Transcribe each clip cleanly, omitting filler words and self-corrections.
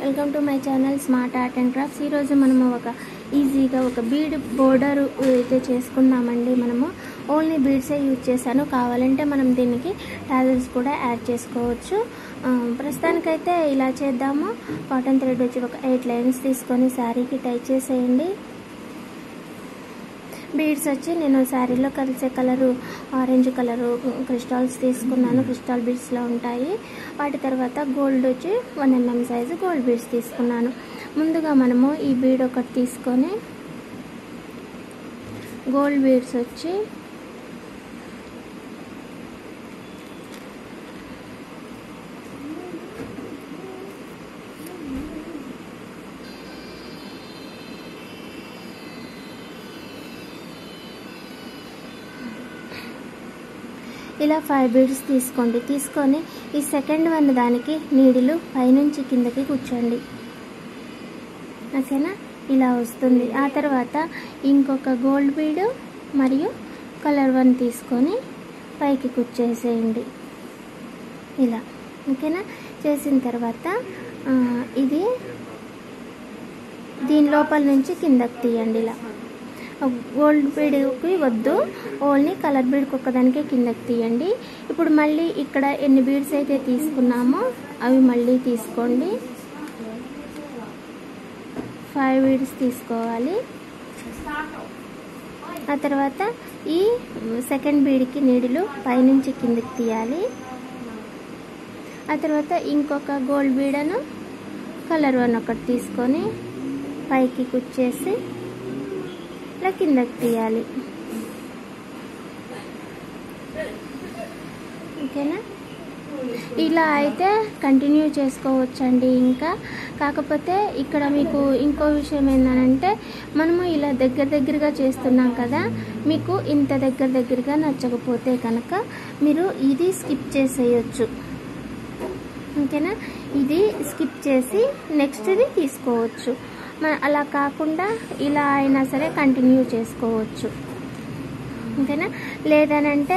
Welcome to my channel smart art and crafts. ఈరోజు మనము ఒక ఈజీగా ఒక బీడ్ బోర్డర్ అయితే చేసుకుందామండి। మనము ఓన్లీ బీడ్సే యూజ్ చేశాను, కావాలంటే మనం దీనికి టాజల్స్ కూడా యాడ్ చేసుకోవచ్చు। ప్రస్తుతానికైతే ఇలా చేద్దాము। కాటన్ థ్రెడ్ వచ్చి ఒక 8 లైన్స్ తీసుకొని శారీకి టై చేసేయండి। బీడ్స్ వచ్చి నేను శారీలో కలిసే కలరు ఆరెంజ్ కలరు క్రిస్టల్స్ తీసుకున్నాను, క్రిస్టల్ బీడ్స్లో ఉంటాయి। వాటి తర్వాత గోల్డ్ వచ్చి 1 mm సైజు గోల్డ్ బీడ్స్ తీసుకున్నాను। ముందుగా మనము ఈ బీడ్ ఒకటి తీసుకొని గోల్డ్ బీడ్స్ వచ్చి ఇలా 5 బీడ్స్ తీసుకోండి। తీసుకొని ఈ సెకండ్ వన్ దానికి నీడిలు పైనుంచి కిందకి కూర్చోండి, ఓకేనా? ఇలా వస్తుంది। ఆ తర్వాత ఇంకొక గోల్డ్ బీడ్ మరియు కలర్ 1 తీసుకొని పైకి కూర్చేసేయండి ఇలా, ఓకేనా? చేసిన తర్వాత ఇది దీని లోపల నుంచి కిందకి తీయండి ఇలా। గోల్డ్ బీడ్కి వద్దు, ఓన్లీ కలర్ బీడ్కి ఒక్కదానికే కిందకి తీయండి। ఇప్పుడు మళ్ళీ ఇక్కడ ఎన్ని బీడ్స్ అయితే తీసుకున్నామో అవి మళ్ళీ తీసుకోండి। 5 బీడ్స్ తీసుకోవాలి। ఆ తర్వాత ఈ సెకండ్ బీడ్కి నీడిలు పైనుంచి కిందకి తీయాలి। ఆ తర్వాత ఇంకొక గోల్డ్ బీడను కలర్ 1 ఒకటి తీసుకొని పైకి కుచ్చేసి ఇలా కిందకి తీయాలి, ఓకేనా? ఇలా అయితే కంటిన్యూ చేసుకోవచ్చండి। ఇంకా కాకపోతే ఇక్కడ మీకు ఇంకో విషయం ఏంటంటే మనము ఇలా దగ్గరగా చేస్తున్నాం కదా, మీకు ఇంత దగ్గరగా నచ్చకపోతే కనుక మీరు ఇది స్కిప్ చేసేయచ్చు, ఓకేనా? ఇది స్కిప్ చేసి నెక్స్ట్ది తీసుకోవచ్చు। అలా కాకుండా ఇలా అయినా సరే కంటిన్యూ చేసుకోవచ్చు, ఓకేనా? లేదనంటే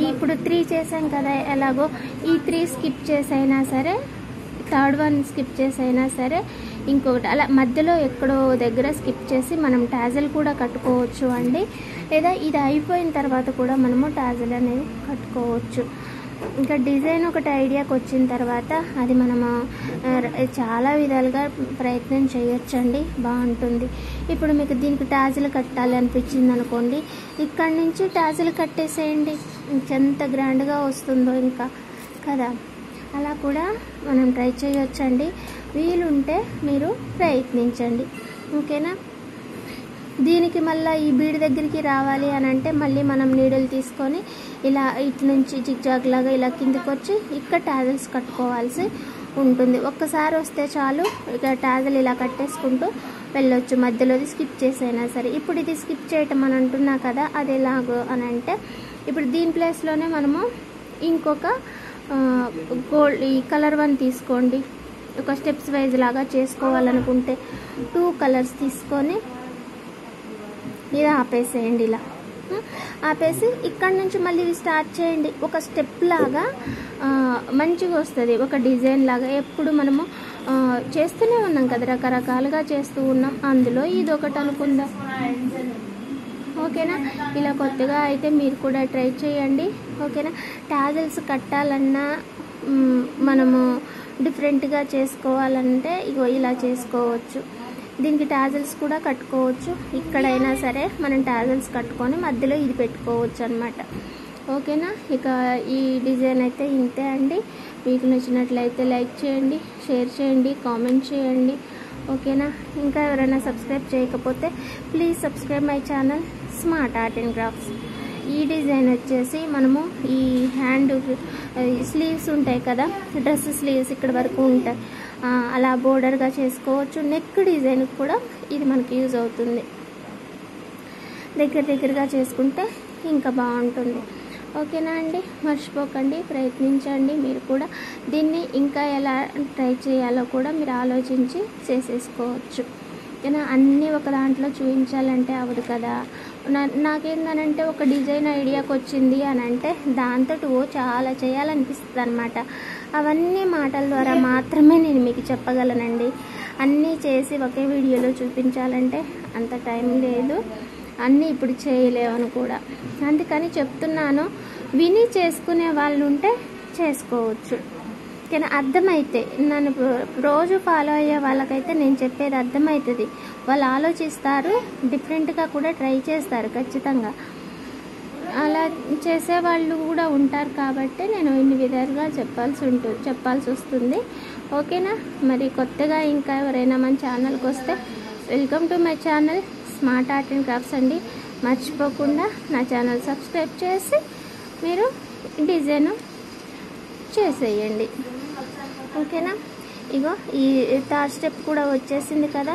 ఇప్పుడు 3 చేసాం కదా, ఎలాగో ఈ 3 స్కిప్ చేసైనా సరే, థర్డ్ వన్ స్కిప్ చేసైనా సరే, ఇంకొకటి అలా మధ్యలో ఎక్కడో దగ్గర స్కిప్ చేసి మనం టాజల్ కూడా కట్టుకోవచ్చు అండి। లేదా ఇది అయిపోయిన తర్వాత కూడా మనము టాజల్ అనేది కట్టుకోవచ్చు। ఇంకా డిజైన్ ఒకటి ఐడియాకి వచ్చిన తర్వాత అది మనము చాలా విధాలుగా ప్రయత్నం చేయొచ్చండి, బాగుంటుంది। ఇప్పుడు మీకు దీనికి టాజల్ కట్టాలి అనిపించింది అనుకోండి, ఇక్కడి నుంచి టాజల్ కట్టేసేయండి, ఎంత గ్రాండ్గా వస్తుందో ఇంకా కదా। అలా కూడా మనం ట్రై చేయొచ్చండి, వీలుంటే మీరు ప్రయత్నించండి, ఓకేనా? దీనికి మళ్ళీ ఈ బీడ్ దగ్గరికి రావాలి అని అంటే మళ్ళీ మనం నీడలు తీసుకొని ఇలా ఇటు నుంచి జిగ్జాగ్ లాగా ఇలా కిందకి వచ్చి ఇక్కడ టాజల్స్ కట్టుకోవాల్సి ఉంటుంది। ఒక్కసారి వస్తే చాలు, ఇక టాజల్ ఇలా కట్టేసుకుంటూ వెళ్ళొచ్చు, మధ్యలోది స్కిప్ చేసైనా సరే। ఇప్పుడు ఇది స్కిప్ చేయటం అని అంటున్నా కదా, అది ఎలాగో అని అంటే ఇప్పుడు దీని ప్లేస్లోనే మనము ఇంకొక గోల్డ్ ఈ కలర్ 1 తీసుకోండి। ఒక స్టెప్స్ వైజ్ లాగా చేసుకోవాలనుకుంటే 2 కలర్స్ తీసుకొని ఇలా ఆపేసేయండి, ఇలా ఆపేసి ఇక్కడ నుంచి మళ్ళీ స్టార్ట్ చేయండి। ఒక స్టెప్ లాగా మంచిగా వస్తుంది, ఒక డిజైన్ లాగా। ఎప్పుడు మనము చేస్తూనే ఉన్నాం కదా, రకరకాలుగా చేస్తూ ఉన్నాం, అందులో ఇది ఒకటి అనుకుందాం, ఓకేనా? ఇలా కొత్తగా అయితే మీరు కూడా ట్రై చేయండి, ఓకేనా? టాజల్స్ కట్టాలన్నా మనము డిఫరెంట్గా చేసుకోవాలంటే ఇగో ఇలా చేసుకోవచ్చు। దీనికి టాజల్స్ కూడా కట్టుకోవచ్చు, ఇక్కడైనా సరే మనం టాజల్స్ కట్టుకొని మధ్యలో ఇది పెట్టుకోవచ్చు అన్నమాట, ఓకేనా? ఇక ఈ డిజైన్ అయితే ఇంతే అండి। మీకు నచ్చినట్లయితే లైక్ చేయండి, షేర్ చేయండి, కామెంట్ చేయండి, ఓకేనా? ఇంకా ఎవరైనా సబ్స్క్రైబ్ చేయకపోతే please subscribe my channel smart art and crafts. ఈ డిజైన్ వచ్చేసి మనము ఈ హ్యాండ్ స్లీవ్స్ ఉంటాయి కదా, డ్రెస్ స్లీవ్స్ ఇక్కడ వరకు ఉంటాయి, అలా బోర్డర్గా చేసుకోవచ్చు। నెక్ డిజైన్ కూడా ఇది మనకి యూజ్ అవుతుంది, దగ్గరగా చేసుకుంటే ఇంకా బాగుంటుంది, ఓకేనా అండి? మర్చిపోకండి, ప్రయత్నించండి మీరు కూడా। దీన్ని ఇంకా ఎలా ట్రై చేయాలో కూడా మీరు ఆలోచించి చేసేసుకోవచ్చు, ఓకేనా. అన్నీ ఒక దాంట్లో చూపించాలంటే అవ్వదు కదా. నాకేందనంటే ఒక డిజైన్ ఐడియాకి వచ్చింది అని అంటే దాంతో చాలా చేయాలనిపిస్తుంది అనమాట. అవన్నీ మాటల ద్వారా మాత్రమే నేను మీకు చెప్పగలనండి. అన్నీ చేసి ఒకే వీడియోలో చూపించాలంటే అంత టైం లేదు, అన్నీ ఇప్పుడు చేయలేవని కూడా. అందుకని చెప్తున్నాను, విని చేసుకునే వాళ్ళు ఉంటే చేసుకోవచ్చు. కానీ అర్థమైతే నన్ను రోజు ఫాలో అయ్యే వాళ్ళకైతే నేను చెప్పేది అర్థమవుతుంది. వాళ్ళు ఆలోచిస్తారు, డిఫరెంట్గా కూడా ట్రై చేస్తారు ఖచ్చితంగా. అలా చేసేవాళ్ళు కూడా ఉంటారు కాబట్టి నేను ఇన్ని విధాలుగా చెప్పాల్సి వస్తుంది. ఓకేనా. మరి కొత్తగా ఇంకా ఎవరైనా మన ఛానల్కి వస్తే welcome to my channel smart art and crafts అండి. మర్చిపోకుండా నా ఛానల్ సబ్స్క్రైబ్ చేసి మీరు డిజైన్ చేసేయండి. ఓకేనా. ఇగో ఈ థర్డ్ స్టెప్ కూడా వచ్చేసింది కదా,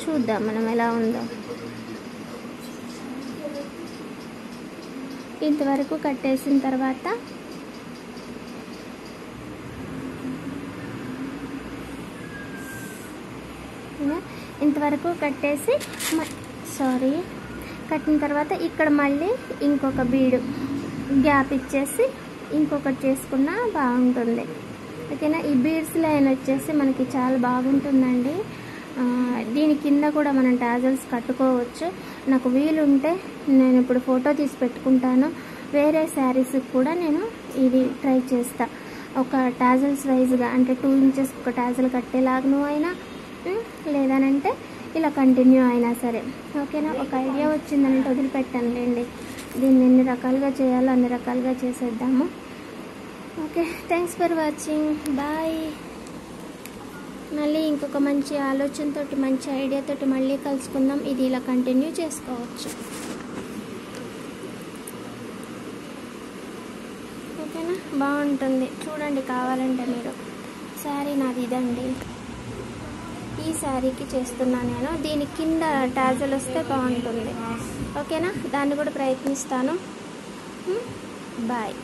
చూద్దాం మనం ఎలా ఉందో. ఇంతవరకు కట్టేసిన తర్వాత ఇంతవరకు కట్టేసి కట్టిన తర్వాత ఇక్కడ మళ్ళీ ఇంకొక బీడు గ్యాప్ ఇచ్చేసి ఇంకొకటి చేసుకున్నా బాగుంటుంది. ఓకేనా. ఈ బీడ్స్ లైన్ వచ్చేసి మనకి చాలా బాగుంటుందండి. దీని కింద కూడా మనం టాజల్స్ కట్టుకోవచ్చు. నాకు వీలుంటే నేను ఇప్పుడు ఫోటో తీసి పెట్టుకుంటాను. వేరే శారీస్కి కూడా నేను ఇది ట్రై చేస్తా. ఒక టాజల్స్ వైజ్గా అంటే 2 ఇంచెస్ ఒక టాజల్ కట్టేలాగను అయినా, లేదనంటే ఇలా కంటిన్యూ అయినా సరే. ఓకేనా. ఒక ఐడియా వచ్చిందంటే వదిలిపెట్టానులేండి. దీన్ని ఎన్ని రకాలుగా చేయాలో అన్ని రకాలుగా చేసేద్దాము. Okay, thanks for watching. Bye. మళ్ళీ ఇంకొక మంచి ఆలోచనతోటి మంచి ఐడియాతోటి మళ్ళీ కలుసుకుందాం. ఇది ఇలా కంటిన్యూ చేసుకోవచ్చు. ఓకేనా. బాగుంటుంది చూడండి. కావాలంటే మీరు శారీ నాది ఇదండి. ఈ శారీకి చేస్తున్నాను నేను. దీని కింద టాజల్ వస్తే బాగుంటుంది. ఓకేనా. దాన్ని కూడా ప్రయత్నిస్తాను. బాయ్.